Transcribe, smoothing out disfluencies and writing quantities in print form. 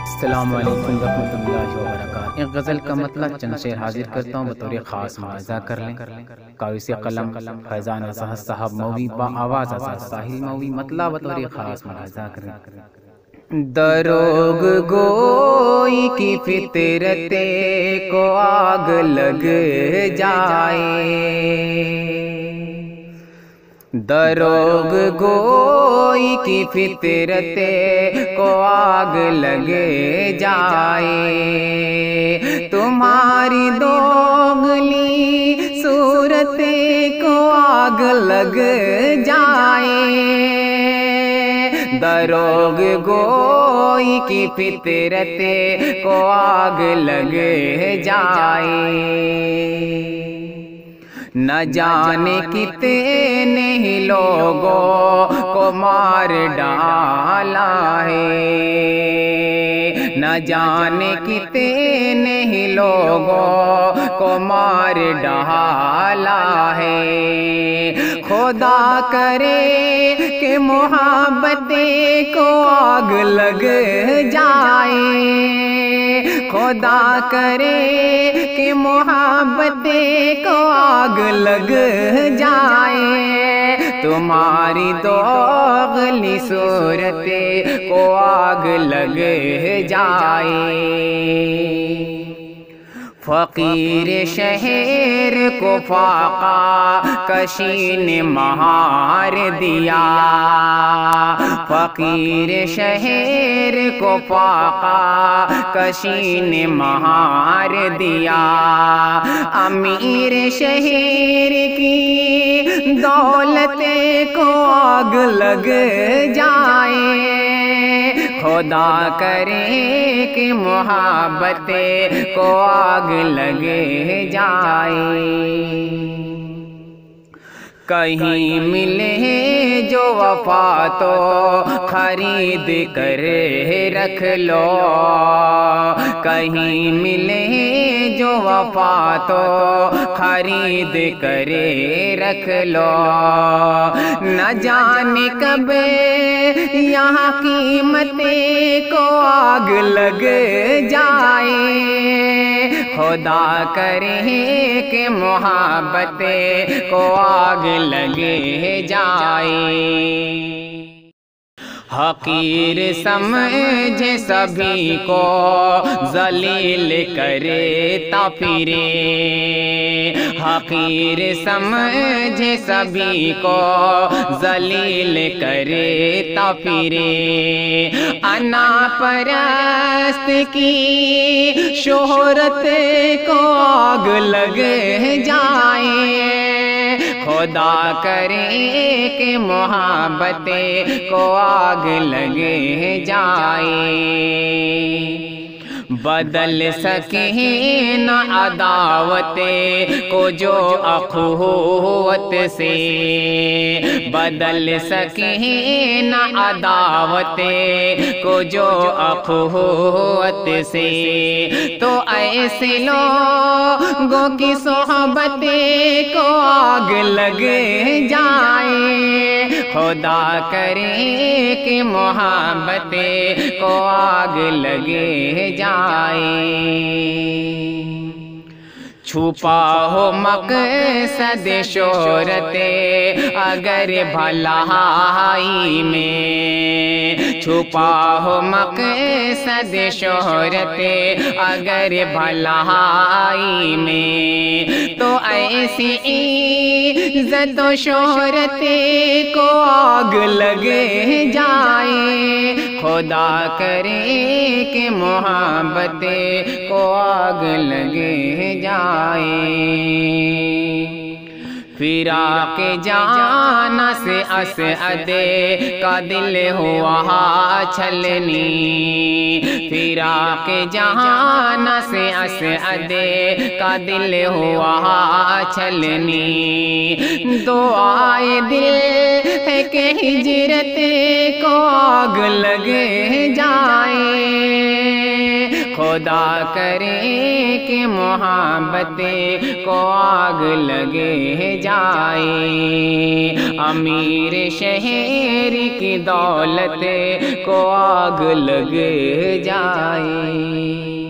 السلام علیکم ورحمۃ اللہ وبرکاتہ۔ ایک غزل کا مطلب چند شعر حاضر کرتا ہوں بطور خاص ملاحظہ کر لیں۔ کاوی سے قلم فیضان اظہر صاحب مووی با آواز اظہر ساحل مووی، مطلب بطور خاص ملاحظہ کریں۔ دروغ گوئی کی فطرت کو آگ لگ جائے، دروغ گوئی کی فطرت کو آگ لگ جائے، تمہاری دوغلی صورت کو آگ لگ جائے، دروغ گوئی کی فطرت کو آگ لگ جائے، نہ جانے کتنے ہی لوگوں کو مار ڈالا ہے، نہ جانے کتنے ہی لوگوں کو مار ڈالا ہے، خدا کرے کہ محبت کو آگ لگ جائے، خدا کرے کہ محبت کو آگ لگ جائے، تمہاری دوغلی صورت کو آگ لگ جائے، فقیر شہر کو فاقہ کشی نے مہار دیا، فقیر شہر کو فاقہ کشی نے مہار دیا، امیر شہر کی دولت کو آگ لگ جائے، خدا کرے کہ محبت کو آگ لگ جائے، کہیں ملے جو وفا تو خرید کر رکھ لو، کہیں ملے جو وفا تو خرید کر رکھ لو، نہ جانے کب یہاں قیمت کو آگ لگ جائے، خدا کرے کہ محبت کو آگ لگ جائے، حقیر سمجھے سبھی کو ذلیل کرتا پھرے، حقیر سمجھے سبھی کو ذلیل کرتا پھرے، انا پرست کی شہرت کو آگ لگ جائے، خدا کرے کہ محبت کو آگ لگ جائے، بدل سکے نہ عداوت کو جو اخوت سے، بدل سکے نہ عداوت کو جو اخوت سے، تو ایسے لوگوں کی صحبت کو آگ لگ جائے، خدا کرے کہ محبت کو آگ لگ جائے، چھپا ہو مقصد شہرت اگر بھلائی میں، چھپا ہو مقصد شہرت اگر بھلائی میں، تو ایسی عزت و شہرت کو آگ لگ جائے، خدا کرے کہ محبت کو آگ لگ جائے، فراق جانا سے اسعد کا دل ہوا چھلنی، فراق جانا سے اسعد کا دل ہوا چھلنی، دعائے دل ہے کہ ہجرت کو آگ لگ جائے، خدا کرے کہ محبت کو آگ لگے جائے، امیر شہر کی دولت کو آگ لگ جائے۔